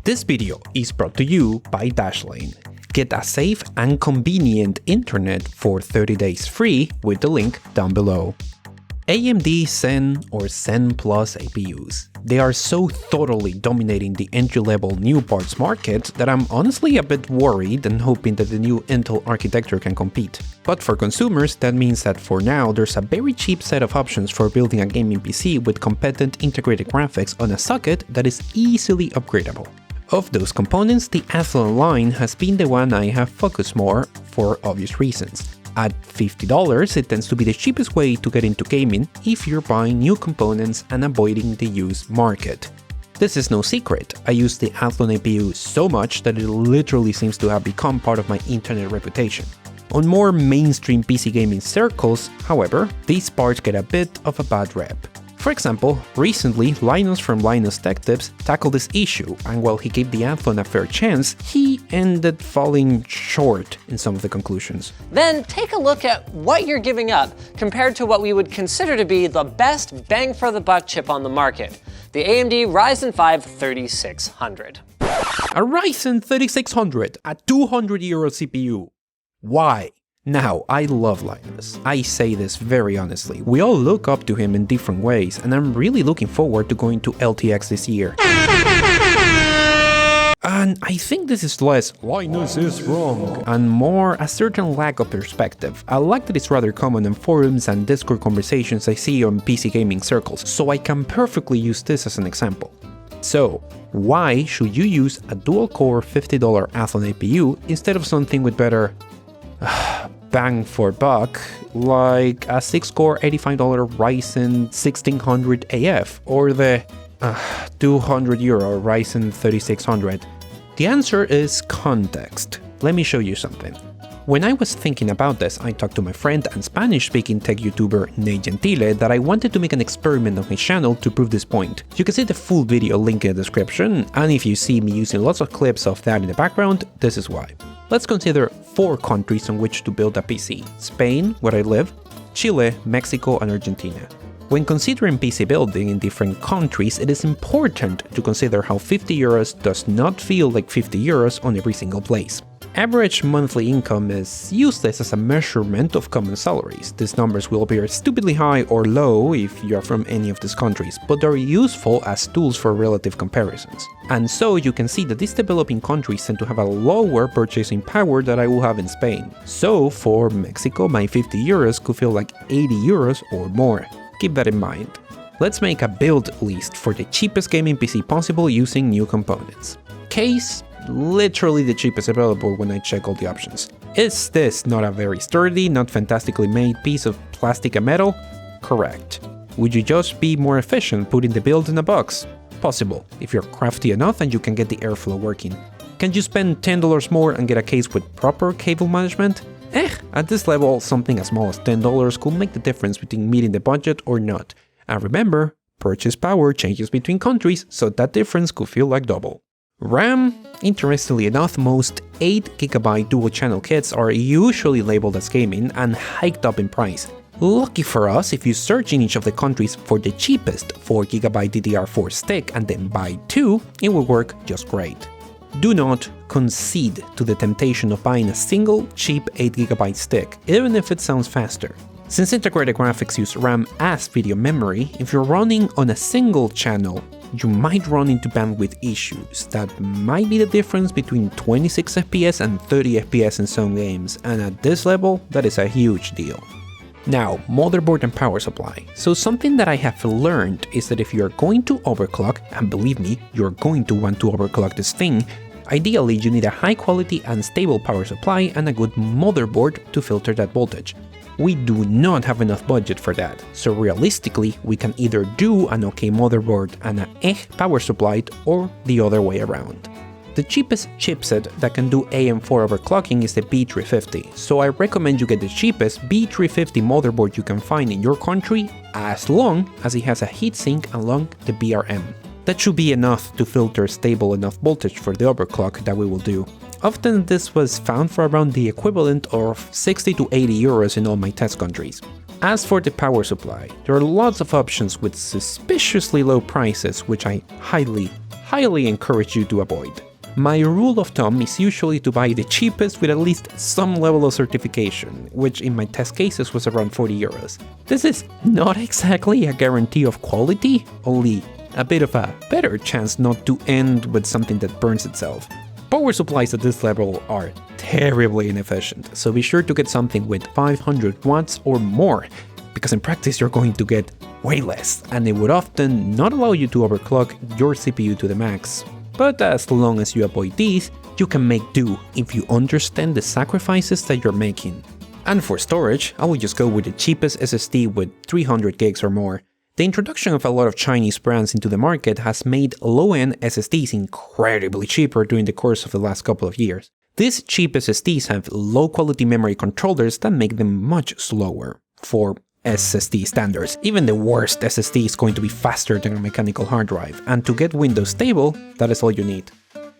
This video is brought to you by Dashlane. Get a safe and convenient internet for 30 days free with the link down below. AMD Zen or Zen Plus APUs. They are so thoroughly dominating the entry-level new parts market that I'm honestly a bit worried and hoping that the new Intel architecture can compete. But for consumers, that means that for now there's a very cheap set of options for building a gaming PC with competent integrated graphics on a socket that is easily upgradable. Of those components, the Athlon line has been the one I have focused more for obvious reasons. At $50, it tends to be the cheapest way to get into gaming if you're buying new components and avoiding the used market. This is no secret, I use the Athlon APU so much that it literally seems to have become part of my internet reputation. On more mainstream PC gaming circles, however, these parts get a bit of a bad rep. For example, recently Linus from Linus Tech Tips tackled this issue, and while he gave the Athlon a fair chance, he ended falling short in some of the conclusions. Then take a look at what you're giving up compared to what we would consider to be the best bang for the buck chip on the market, the AMD Ryzen 5 3600. A Ryzen 3600, a €200 CPU. Why? Now, I love Linus. I say this very honestly. We all look up to him in different ways, and I'm really looking forward to going to LTX this year. And I think this is less Linus is wrong and more a certain lack of perspective. I like that it's rather common in forums and Discord conversations I see on PC gaming circles, so I can perfectly use this as an example. So, why should you use a dual-core $50 Athlon APU instead of something with better bang for buck, like a 6-core $85 Ryzen 1600 AF or the €200 Ryzen 3600? The answer is context. Let me show you something. When I was thinking about this, I talked to my friend and Spanish-speaking tech YouTuber Nate Gentile that I wanted to make an experiment on his channel to prove this point. You can see the full video link in the description, and if you see me using lots of clips of that in the background, this is why. Let's consider 4 countries on which to build a PC: Spain, where I live, Chile, Mexico, and Argentina. When considering PC building in different countries, it is important to consider how €50 does not feel like €50 on every single place. Average monthly income is useless as a measurement of common salaries. These numbers will appear stupidly high or low if you are from any of these countries, but they're useful as tools for relative comparisons. And so you can see that these developing countries tend to have a lower purchasing power than I will have in Spain. So for Mexico, my €50 could feel like €80 or more. Keep that in mind. Let's make a build list for the cheapest gaming PC possible using new components. Case: literally the cheapest available when I check all the options. Is this not a very sturdy, not fantastically made piece of plastic and metal? Correct. Would you just be more efficient putting the build in a box? Possible, if you're crafty enough and you can get the airflow working. Can you spend $10 more and get a case with proper cable management? At this level, something as small as $10 could make the difference between meeting the budget or not. And remember, purchase power changes between countries, so that difference could feel like double. RAM? Interestingly enough, most 8GB dual-channel kits are usually labeled as gaming and hiked up in price. Lucky for us, if you search in each of the countries for the cheapest 4GB DDR4 stick and then buy 2, it will work just great. Do not concede to the temptation of buying a single cheap 8GB stick, even if it sounds faster. Since integrated graphics use RAM as video memory, if you're running on a single channel, you might run into bandwidth issues. That might be the difference between 26 FPS and 30 FPS in some games, and at this level, that is a huge deal. Now, motherboard and power supply. So something that I have learned is that if you're going to overclock, and believe me, you're going to want to overclock this thing, ideally you need a high quality and stable power supply and a good motherboard to filter that voltage. We do not have enough budget for that, so realistically we can either do an okay motherboard and a power supply or the other way around. The cheapest chipset that can do AM4 overclocking is the B350, so I recommend you get the cheapest B350 motherboard you can find in your country as long as it has a heatsink along the BRM. That should be enough to filter stable enough voltage for the overclock that we will do. Often this was found for around the equivalent of 60 to 80 euros in all my test countries. As for the power supply, there are lots of options with suspiciously low prices which I highly highly encourage you to avoid. My rule of thumb is usually to buy the cheapest with at least some level of certification, which in my test cases was around 40 euros. This is not exactly a guarantee of quality, only a bit of a better chance not to end with something that burns itself. Power supplies at this level are terribly inefficient, so be sure to get something with 500 watts or more, because in practice you're going to get way less, and it would often not allow you to overclock your CPU to the max. But as long as you avoid these, you can make do if you understand the sacrifices that you're making. And for storage, I will just go with the cheapest SSD with 300 gigs or more. The introduction of a lot of Chinese brands into the market has made low-end SSDs incredibly cheaper during the course of the last couple of years. These cheap SSDs have low-quality memory controllers that make them much slower. For SSD standards, even the worst SSD is going to be faster than a mechanical hard drive, and to get Windows stable, that is all you need.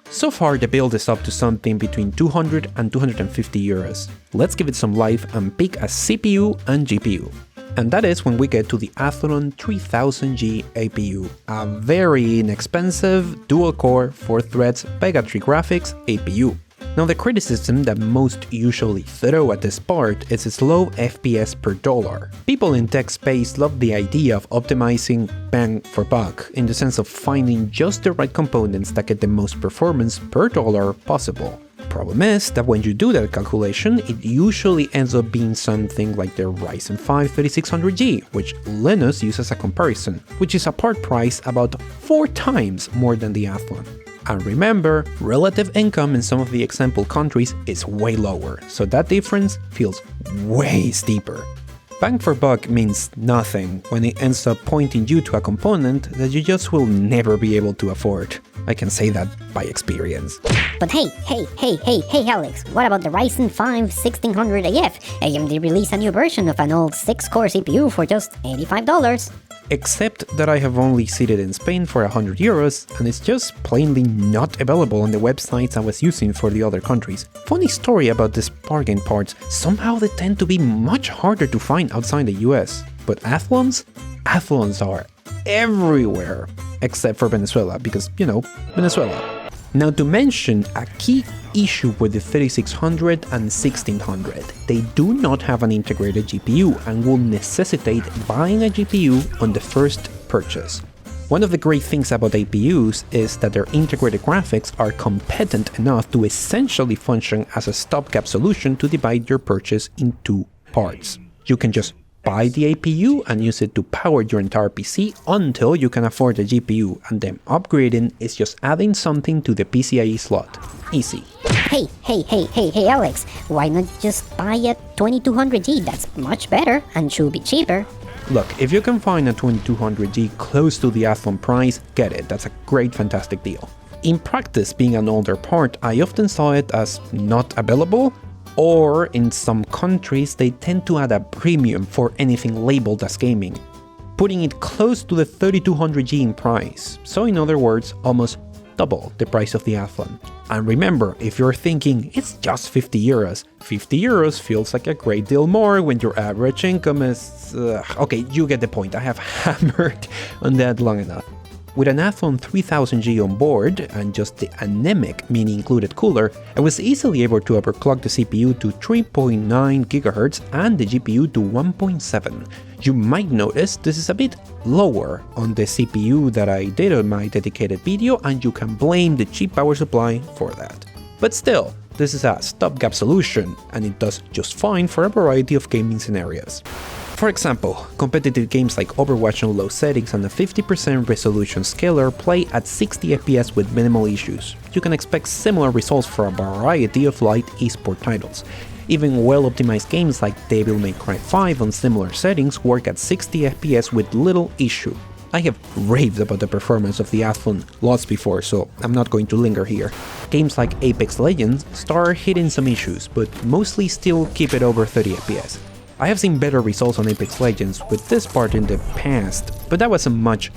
So far the build is up to something between 200 and 250 euros. Let's give it some life and pick a CPU and GPU. And that is when we get to the Athlon 3000G APU, a very inexpensive dual-core 4 threads Vega 3 graphics APU. Now the criticism that most usually throw at this part is its low FPS per dollar. People in tech space love the idea of optimizing bang for buck, in the sense of finding just the right components that get the most performance per dollar possible. Problem is that when you do that calculation, it usually ends up being something like the Ryzen 5 3600G, which Linus uses as a comparison, which is a part price about 4 times more than the Athlon. And remember, relative income in some of the example countries is way lower, so that difference feels way steeper. Bang for buck means nothing when it ends up pointing you to a component that you just will never be able to afford. I can say that by experience. But hey Alex, what about the Ryzen 5 1600AF? AMD released a new version of an old 6-core CPU for just $85. Except that I have only seen it in Spain for 100 euros, and it's just plainly not available on the websites I was using for the other countries. Funny story about these bargain parts, somehow they tend to be much harder to find outside the US. But Athlons are everywhere, except for Venezuela, because, you know, Venezuela. Now to mention a key issue with the 3600 and 1600, they do not have an integrated GPU and will necessitate buying a GPU on the first purchase. One of the great things about APUs is that their integrated graphics are competent enough to essentially function as a stopgap solution to divide your purchase in 2 parts. You can just buy the APU and use it to power your entire PC until you can afford the GPU, and then upgrading is just adding something to the PCIe slot. Easy. Hey Alex, why not just buy a 2200G? That's much better and should be cheaper. Look, if you can find a 2200G close to the Athlon price, get it, that's a great, fantastic deal. In practice, being an older part, I often saw it as not available, or in some countries they tend to add a premium for anything labeled as gaming, putting it close to the 3200G in price, so in other words, almost double the price of the Athlon. And remember, if you're thinking it's just 50 euros, 50 euros feels like a great deal more when your average income is... okay, you get the point, I have hammered on that long enough. With an Athlon 3000G on board, and just the anemic mini included cooler, I was easily able to overclock the CPU to 3.9 GHz and the GPU to 1.7. You might notice this is a bit lower on the CPU that I did on my dedicated video, and you can blame the cheap power supply for that. But still, this is a stopgap solution, and it does just fine for a variety of gaming scenarios. For example, competitive games like Overwatch on low settings and a 50% resolution scaler play at 60 FPS with minimal issues. You can expect similar results for a variety of light esport titles. Even well-optimized games like Devil May Cry 5 on similar settings work at 60 FPS with little issue. I have raved about the performance of the Athlon lots before, so I'm not going to linger here. Games like Apex Legends start hitting some issues, but mostly still keep it over 30 FPS. I have seen better results on Apex Legends with this part in the past, but that was a much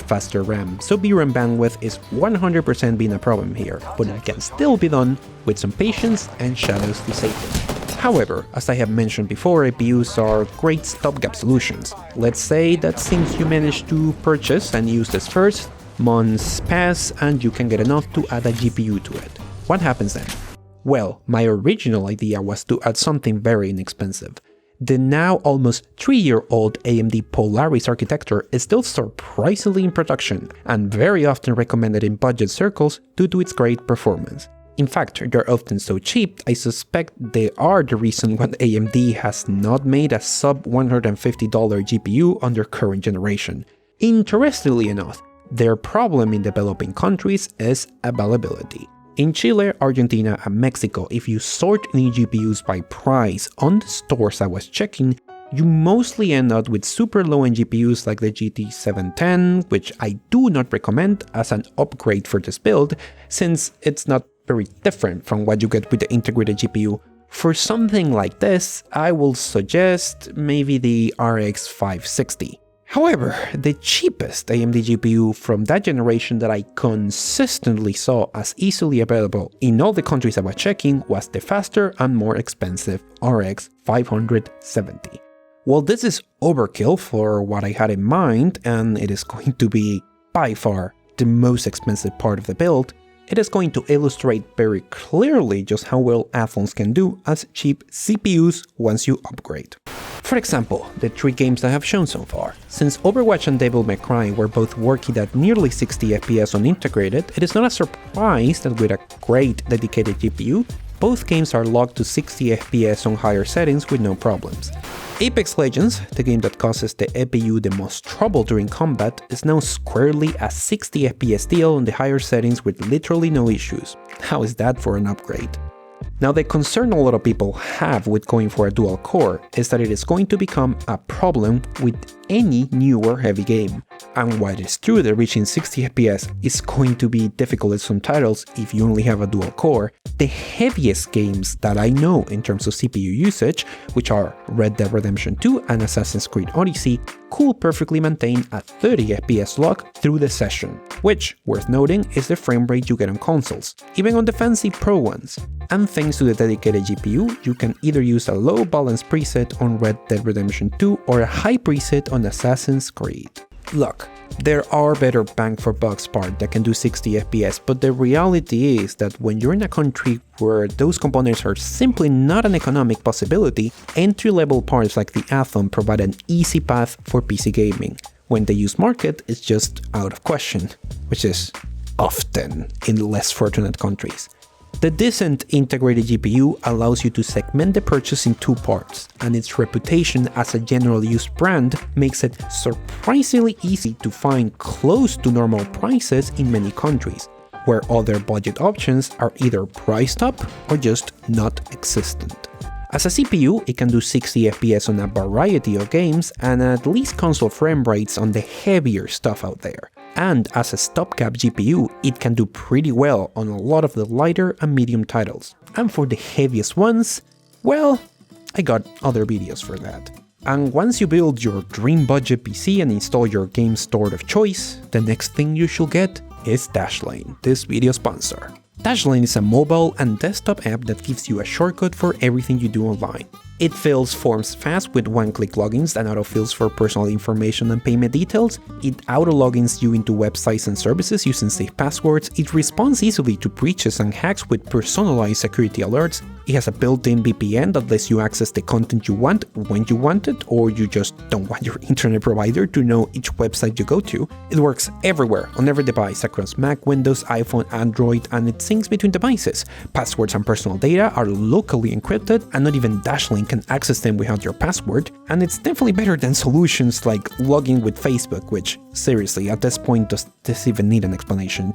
faster RAM, so VRAM bandwidth is 100% being a problem here, but it can still be done with some patience and shadows disabled. However, as I have mentioned before, APUs are great stopgap solutions. Let's say that since you managed to purchase and use this first, Months pass and you can get enough to add a GPU to it. What happens then? Well, my original idea was to add something very inexpensive. The now almost 3-year-old AMD Polaris architecture is still surprisingly in production and very often recommended in budget circles due to its great performance. In fact, they're often so cheap, I suspect they are the reason why AMD has not made a sub $150 GPU on their current generation. Interestingly enough, their problem in developing countries is availability. In Chile, Argentina, and Mexico, if you sort new GPUs by price on the stores I was checking, you mostly end up with super low-end GPUs like the GT 710, which I do not recommend as an upgrade for this build, since it's not very different from what you get with the integrated GPU. For something like this, I will suggest maybe the RX 560. However, the cheapest AMD GPU from that generation that I consistently saw as easily available in all the countries I was checking was the faster and more expensive RX 570. Well, this is overkill for what I had in mind, and it is going to be by far the most expensive part of the build. It is going to illustrate very clearly just how well Athlons can do as cheap CPUs once you upgrade. For example, the 3 games I have shown so far. Since Overwatch and Devil May Cry were both working at nearly 60 FPS on integrated, it is not a surprise that with a great dedicated GPU, both games are locked to 60 FPS on higher settings with no problems. Apex Legends, the game that causes the EPU the most trouble during combat, is now squarely a 60 FPS deal on the higher settings with literally no issues. How is that for an upgrade? Now, the concern a lot of people have with going for a dual core is that it is going to become a problem with any newer heavy game. And while it is true that reaching 60 FPS is going to be difficult in some titles if you only have a dual core, the heaviest games that I know in terms of CPU usage, which are Red Dead Redemption 2 and Assassin's Creed Odyssey, could perfectly maintain a 30 FPS lock through the session, which, worth noting, is the frame rate you get on consoles, even on the fancy pro ones. And thanks to the dedicated GPU, you can either use a low balance preset on Red Dead Redemption 2 or a high preset on Assassin's Creed. Look, there are better bang for bucks parts that can do 60 FPS, but the reality is that when you're in a country where those components are simply not an economic possibility, entry-level parts like the Athlon provide an easy path for PC gaming. When the used market is just out of question, which is often in less fortunate countries. The decent integrated GPU allows you to segment the purchase in 2 parts, and its reputation as a general use brand makes it surprisingly easy to find close to normal prices in many countries, where other budget options are either priced up or just not existent. As a CPU, it can do 60 FPS on a variety of games and at least console frame rates on the heavier stuff out there. And as a stopgap GPU, it can do pretty well on a lot of the lighter and medium titles. And for the heaviest ones, well, I got other videos for that. And once you build your dream budget PC and install your game store of choice, the next thing you should get is Dashlane, this video sponsor. Dashlane is a mobile and desktop app that gives you a shortcut for everything you do online. It fills forms fast with one-click logins and autofills for personal information and payment details. It auto-logins you into websites and services using safe passwords. It responds easily to breaches and hacks with personalized security alerts. It has a built-in VPN that lets you access the content you want when you want it, or you just don't want your internet provider to know each website you go to. It works everywhere, on every device, across Mac, Windows, iPhone, Android, and it syncs between devices. Passwords and personal data are locally encrypted, and not even Dashlane can access them without your password, and it's definitely better than solutions like logging with Facebook, which, seriously, at this point, does this even need an explanation?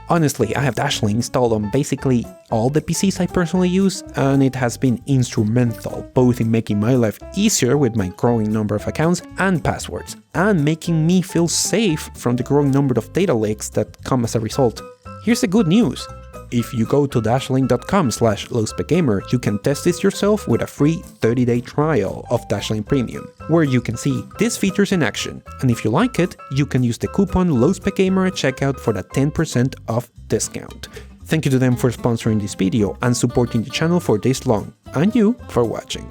Honestly, I have Dashlane installed on basically all the PCs I personally use, and it has been instrumental both in making my life easier with my growing number of accounts and passwords, and making me feel safe from the growing number of data leaks that come as a result. Here's the good news. If you go to dashlane.com/LowSpecGamer, you can test this yourself with a free 30-day trial of Dashlane Premium, where you can see these features in action, and if you like it, you can use the coupon LowSpecGamer at checkout for the 10% off discount. Thank you to them for sponsoring this video and supporting the channel for this long, and you for watching.